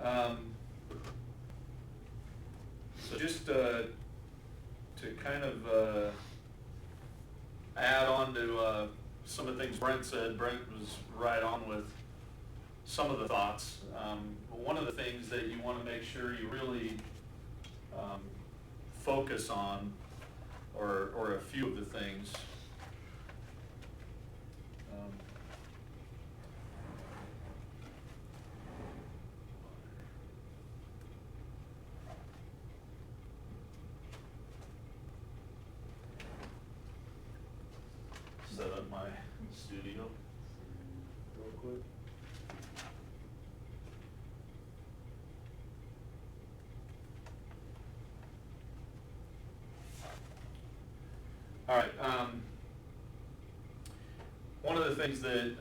So just to kind of add on to some of the things Brent said, Brent was right on with some of the thoughts. One of the things that you want to make sure you really focus on, or a few of the things. Set up my studio real quick. All right. One of the things that,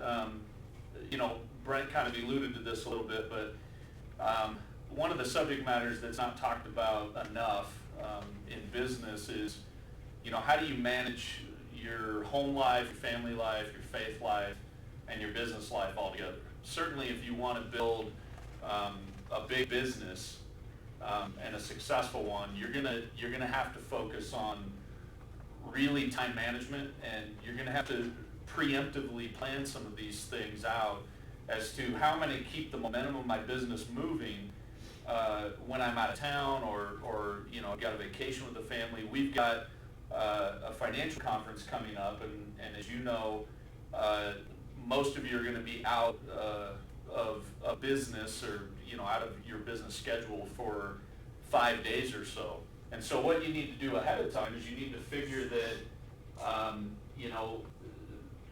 Brent kind of alluded to this a little bit, but one of the subject matters that's not talked about enough in business is, how do you manage your home life, your family life, your faith life, and your business life all together? Certainly if you want to build a big business and a successful one, you're gonna have to focus on really time management, and you're going to have to preemptively plan some of these things out as to how I'm going to keep the momentum of my business moving when I'm out of town, or I've got a vacation with the family. We've got a financial conference coming up, and as you know, most of you are going to be out of a business, or out of your business schedule for 5 days or so. And so what you need to do ahead of time is you need to figure that,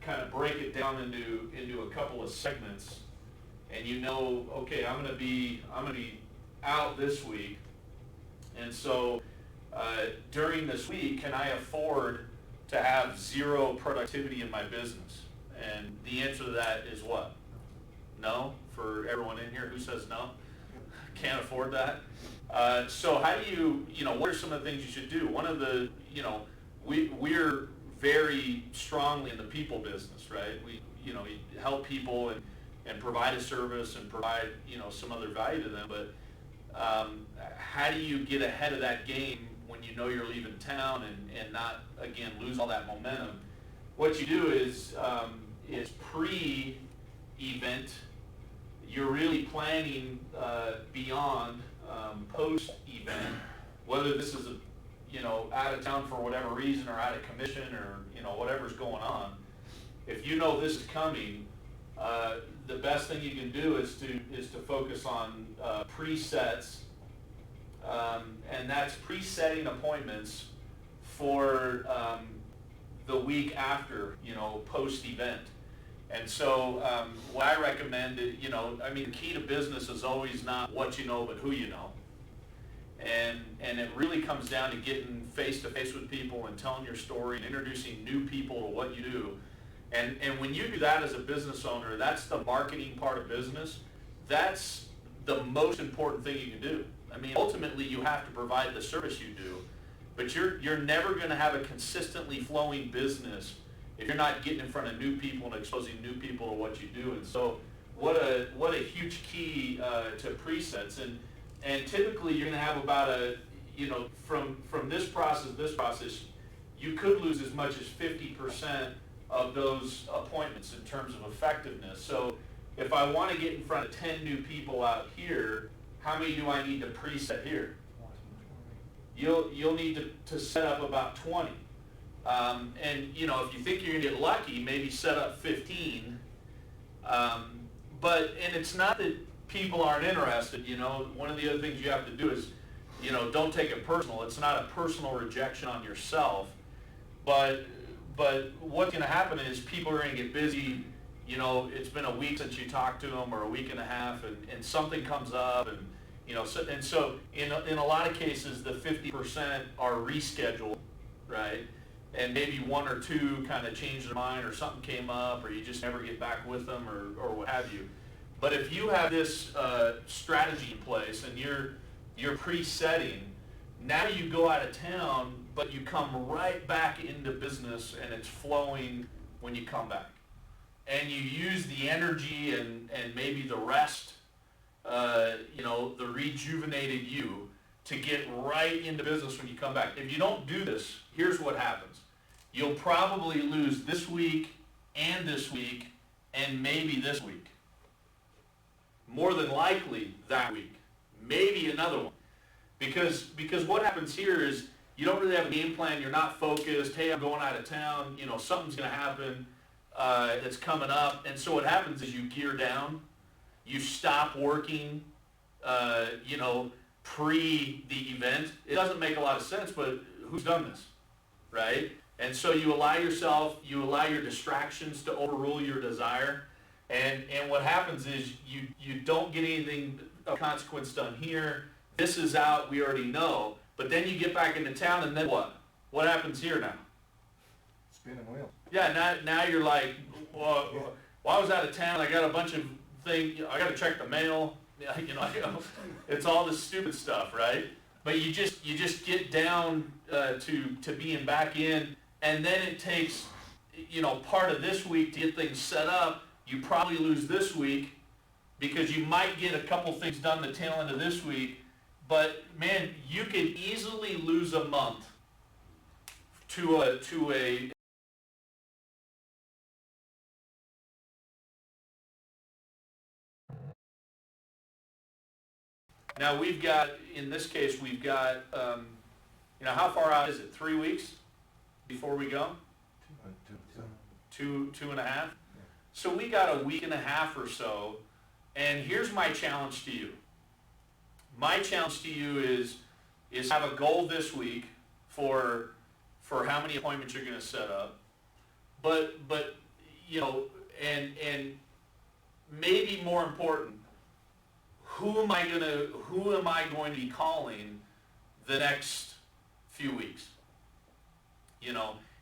kind of break it down into a couple of segments, and okay, I'm gonna be out this week, and so during this week, can I afford to have zero productivity in my business? And the answer to that is what? No, for everyone in here who says no, can't afford that. So how do you, what are some of the things you should do? One of the, we're very strongly in the people business, right? We help people and provide a service and provide, some other value to them. But how do you get ahead of that game when you're leaving town and not, again, lose all that momentum? What you do is pre-event, you're really planning beyond post-event, whether this is out of town for whatever reason, or out of commission, or whatever's going on. If you know this is coming, the best thing you can do is to focus on presets, and that's presetting appointments for the week after, post-event. And so what I recommend, the key to business is always not what you know, but who you know. And it really comes down to getting face-to-face with people and telling your story and introducing new people to what you do. And when you do that as a business owner, that's the marketing part of business. That's the most important thing you can do. Ultimately, you have to provide the service you do, but you're never going to have a consistently flowing business if you're not getting in front of new people and exposing new people to what you do. And so what a huge key to presets. And typically you're going to have about from this process, you could lose as much as 50% of those appointments in terms of effectiveness. So if I want to get in front of 10 new people out here, how many do I need to preset here? You'll need to set up about 20. And if you think you're going to get lucky, maybe set up 15. And it's not that people aren't interested. One of the other things you have to do is, don't take it personal. It's not a personal rejection on yourself, but what's going to happen is people are going to get busy. It's been a week since you talked to them, or a week and a half, and something comes up, and so in a lot of cases the 50% are rescheduled, right? And maybe one or two kind of changed their mind, or something came up, or you just never get back with them, or what have you. But if you have this strategy in place and you're pre-setting, now you go out of town, but you come right back into business, and it's flowing when you come back. And you use the energy and maybe the rest the rejuvenated you to get right into business when you come back. If you don't do this, here's what happens. You'll probably lose this week and maybe this week. More than likely that week. Maybe another one. Because what happens here is you don't really have a game plan, you're not focused, hey, I'm going out of town, something's going to happen that's coming up. And so what happens is you gear down, you stop working, pre the event. It doesn't make a lot of sense, but who's done this, right? And so you allow your distractions to overrule your desire. And what happens is you don't get anything of consequence done here. This is out, we already know. But then you get back into town, and then what? What happens here now? Spinning wheel. Yeah, now you're like, well, I was out of town, I got a bunch of things, I got to check the mail. It's all this stupid stuff, right? But you just get down to being back in, and then it takes part of this week to get things set up. You probably lose this week because you might get a couple things done the tail end of this week, but man, you could easily lose a month to a Now in this case, we've got, how far out is it? 3 weeks before we go? Two and a half? Yeah. So we got a week and a half or so, and here's my challenge to you. My challenge to you is have a goal this week for how many appointments you're going to set up, but and maybe more important, who am I going to be calling the next few weeks?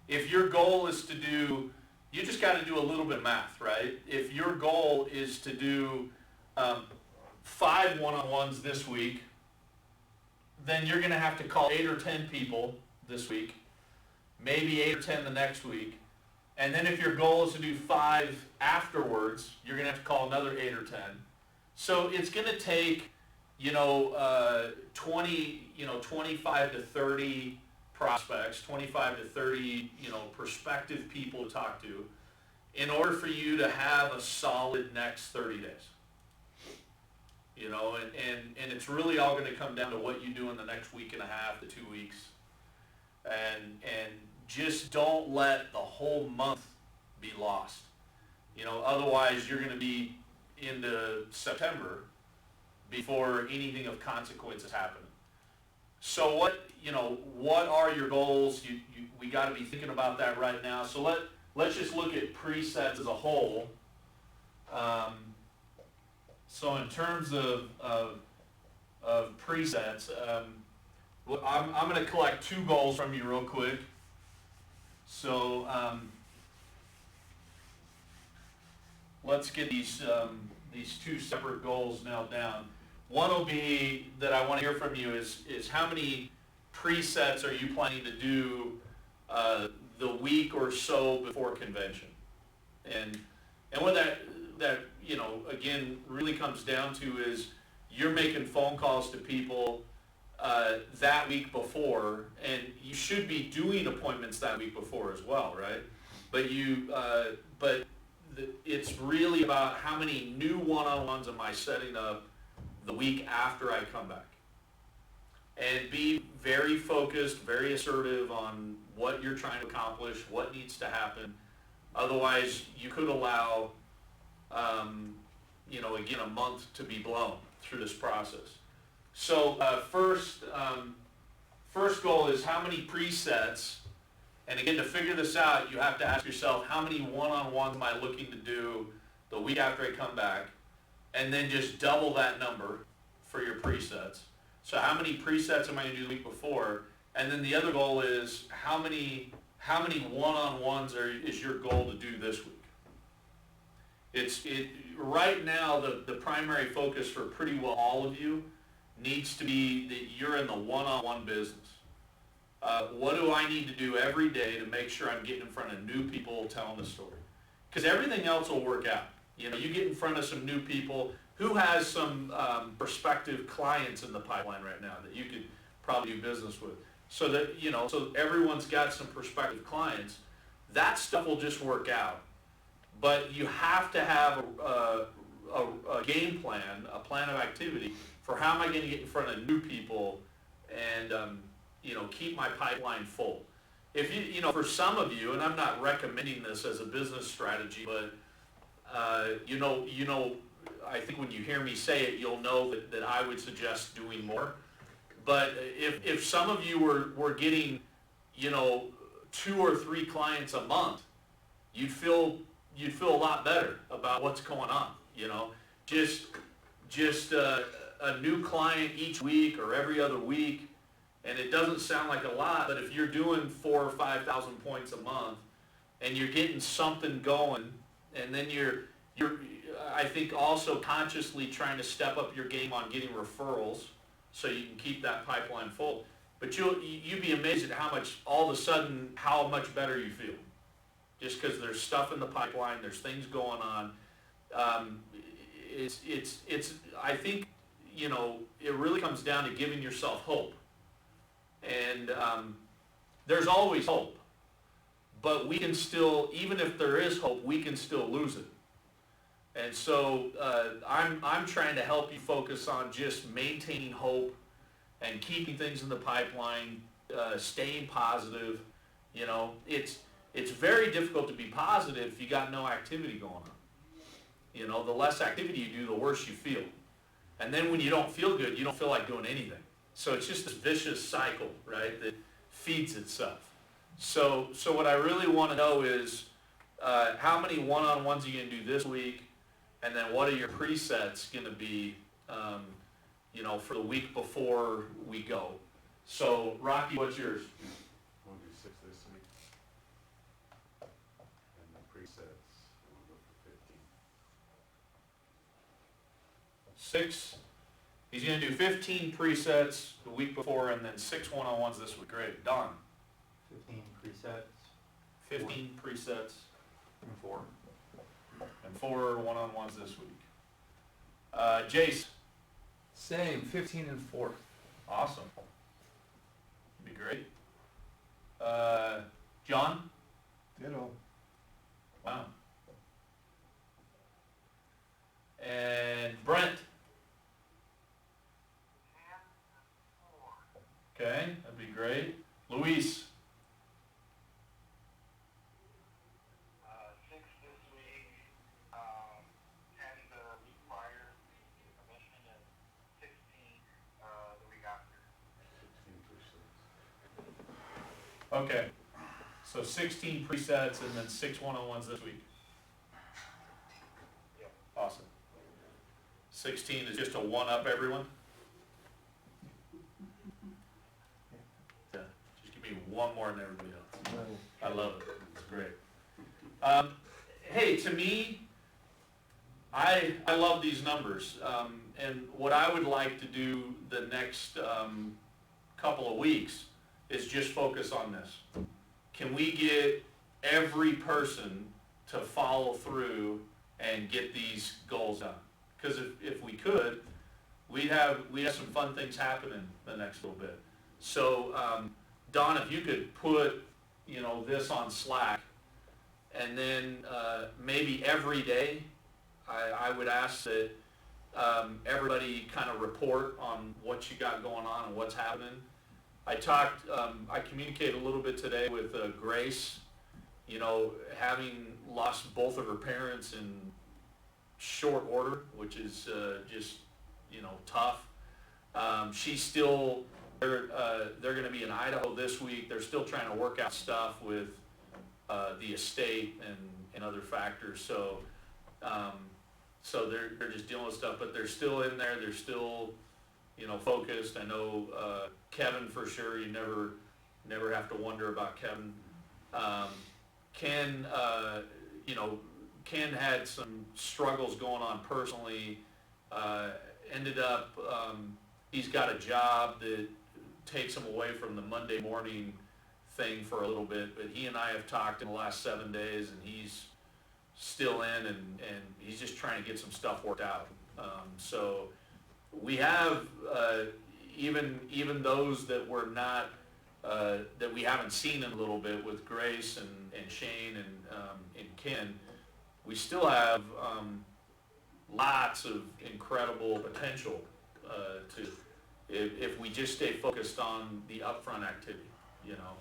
If your goal is to do, you just got to do a little bit of math, right? If your goal is to do 5 one-on-ones this week, then you're going to have to call 8 or 10 people this week, maybe 8 or 10 the next week. And then if your goal is to do 5 afterwards, you're going to have to call another 8 or 10. So it's going to take, 25 to 30 prospects, 25 to 30, prospective people to talk to in order for you to have a solid next 30 days. And it's really all going to come down to what you do in the next week and a half to 2 weeks. And just don't let the whole month be lost. Otherwise you're going to be into September before anything of consequence is happening. So what are your goals? We got to be thinking about that right now. So let's just look at presets as a whole. So in terms of presets, I'm going to collect 2 goals from you real quick. So let's get these 2 separate goals nailed down. One will be that I want to hear from you is how many presets are you planning to do the week or so before convention? And what that again really comes down to is you're making phone calls to people that week before, and you should be doing appointments that week before as well, right? But it's really about how many new one-on-ones am I setting up the week after I come back. And be very focused, very assertive on what you're trying to accomplish, what needs to happen. Otherwise, you could allow, again, a month to be blown through this process. So first goal is how many presets. And again, to figure this out, you have to ask yourself, how many one-on-ones am I looking to do the week after I come back? And then just double that number for your presets. So how many presets am I going to do the week before? And then the other goal is how many one-on-ones is your goal to do this week? Right now, the primary focus for pretty well all of you needs to be that you're in the one-on-one business. What do I need to do every day to make sure I'm getting in front of new people telling the story? Because everything else will work out. You get in front of some new people, who has some prospective clients in the pipeline right now that you could probably do business with? So that, so everyone's got some prospective clients. That stuff will just work out. But you have to have a game plan, a plan of activity for how am I going to get in front of new people and, keep my pipeline full. If for some of you, and I'm not recommending this as a business strategy, but, I think when you hear me say it, you'll know that I would suggest doing more. But if some of you were getting, 2 or 3 clients a month, you'd feel a lot better about what's going on. Just a new client each week or every other week, and it doesn't sound like a lot, but if you're doing 4,000 or 5,000 points a month, and you're getting something going, and then you're I think also consciously trying to step up your game on getting referrals so you can keep that pipeline full. But you'd be amazed at all of a sudden, how much better you feel. Just because there's stuff in the pipeline, there's things going on. I think, it really comes down to giving yourself hope. And there's always hope. But we can still, even if there is hope, we can still lose it. And so I'm trying to help you focus on just maintaining hope and keeping things in the pipeline, staying positive. It's very difficult to be positive if you got no activity going on. The less activity you do, the worse you feel. And then when you don't feel good, you don't feel like doing anything. So it's just this vicious cycle, right, that feeds itself. So what I really want to know is how many one-on-ones are you going to do this week? And then what are your presets going to be, for the week before we go? So, Rocky, what's yours? We'll do 6 this week. And the presets, we'll go for 15. 6. He's going to do 15 presets the week before and then 6 one-on-ones this week. Great. Don? 15 presets. 15 presets. And 4. And 4 one-on-ones this week. Jace? Same, 15 and 4. Awesome. Be great. John? Ditto. Wow. And Brent? Okay, that'd be great. Luis? 6 this week, 10 the week prior, commission, and 16 the week after. 16%. Okay. So 16 presets and then 6 one-on-ones this week. Yep. Awesome. 16 is just a one-up everyone? Yeah. Just give me one more than everybody else. I love it. It's great. Hey, to me, I love these numbers. And what I would like to do the next couple of weeks is just focus on this. Can we get every person to follow through and get these goals done? Because if we could, we'd have some fun things happening the next little bit. So, Don, if you could put, this on Slack, and then maybe every day, I would ask that everybody kind of report on what you got going on and what's happening. I communicated a little bit today with Grace, having lost both of her parents in short order, which is just, tough. She's still, they're going to be in Idaho this week. They're still trying to work out stuff with the estate and other factors. So they're just dealing with stuff, but they're still in there. They're still, focused. I know Kevin for sure. You never have to wonder about Kevin. Ken, Ken had some struggles going on personally. Ended up, he's got a job that takes him away from the Monday morning thing for a little bit, but he and I have talked in the last 7 days, and he's still in, and he's just trying to get some stuff worked out. So we have, even those that were not, that we haven't seen in a little bit with Grace and Shane and Ken, we still have, lots of incredible potential, if we just stay focused on the upfront activity, you know.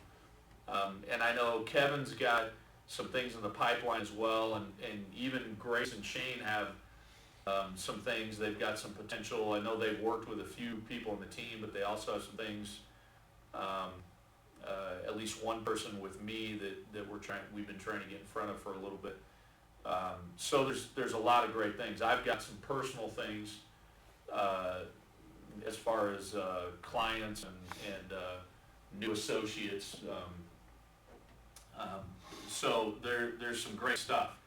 And I know Kevin's got some things in the pipeline as well, and even Grace and Shane have some things. They've got some potential. I know they've worked with a few people on the team, but they also have some things, at least one person with me that we've been trying to get in front of for a little bit. So there's a lot of great things. I've got some personal things, as far as clients and new associates. So there's some great stuff.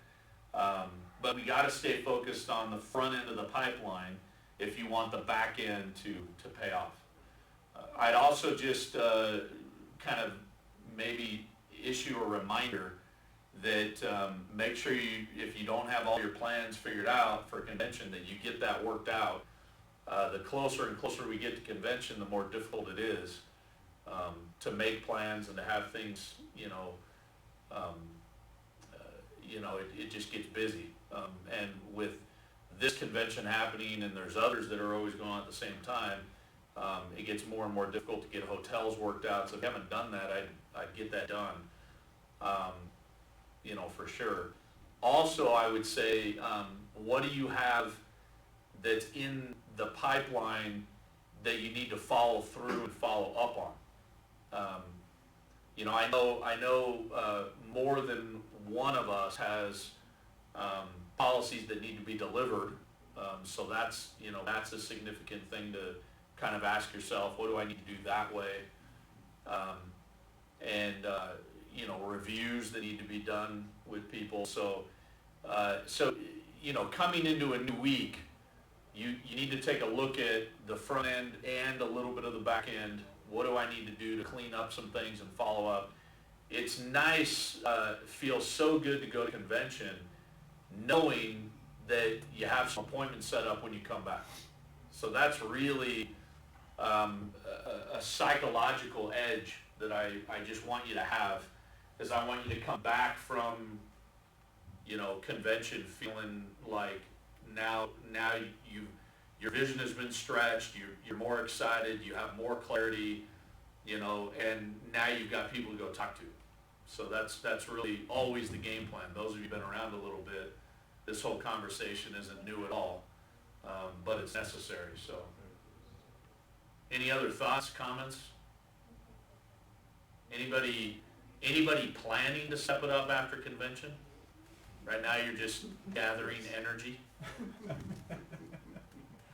But we got to stay focused on the front end of the pipeline if you want the back end to pay off. I'd also just kind of maybe issue a reminder that make sure if you don't have all your plans figured out for convention, that you get that worked out. The closer and closer we get to convention, the more difficult it is to make plans and to have things, it just gets busy. And with this convention happening, and there's others that are always going on at the same time, it gets more and more difficult to get hotels worked out. So if you haven't done that, I'd get that done, for sure. Also, I would say, what do you have that's in the pipeline that you need to follow through and follow up on? I know more than one of us has policies that need to be delivered. So that's a significant thing to kind of ask yourself, what do I need to do that way? Reviews that need to be done with people. So coming into a new week, you need to take a look at the front end and a little bit of the back end. What do I need to do to clean up some things and follow up? It's nice, feels so good to go to convention knowing that you have some appointments set up when you come back. So that's really a psychological edge that I just want you to have, is I want you to come back from, convention feeling like now your vision has been stretched, you're more excited, you have more clarity, and now you've got people to go talk to. So that's really always the game plan. Those of you who've been around a little bit, this whole conversation isn't new at all, but it's necessary. So any other thoughts, comments? Anybody planning to step it up after convention? Right now you're just gathering energy,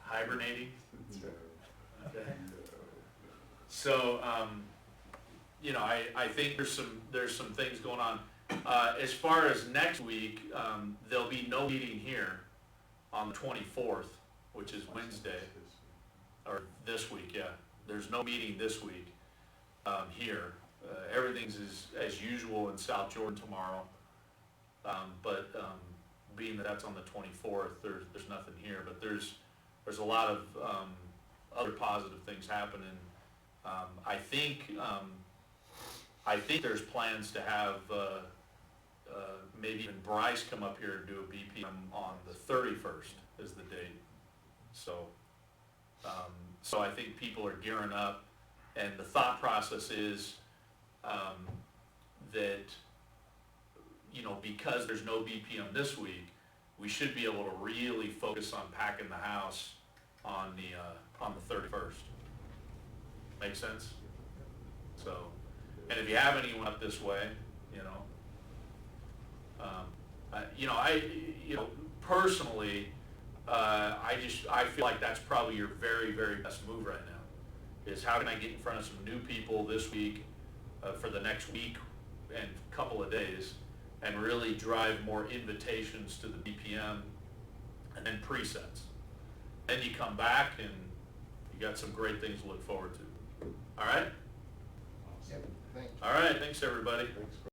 hibernating. Okay. So I think there's some things going on. As far as next week, there'll be no meeting here on the 24th, which is Wednesday, or this week. Yeah, there's no meeting this week here. Everything's as usual in South Jordan tomorrow, but being that that's on the 24th, there's nothing here. But there's a lot of other positive things happening. I think there's plans to have maybe even Bryce come up here and do a BPM on the 31st is the date. So I think people are gearing up, and the thought process is that because there's no BPM this week, we should be able to really focus on packing the house on the 31st. Make sense? So, and if you have anyone up this way, personally, I feel like that's probably your very, very best move right now, is how can I get in front of some new people this week, for the next week and couple of days, and really drive more invitations to the BPM and then presets. Then you come back and you got some great things to look forward to. All right? Yep. Thanks. All right, thanks everybody. Thanks.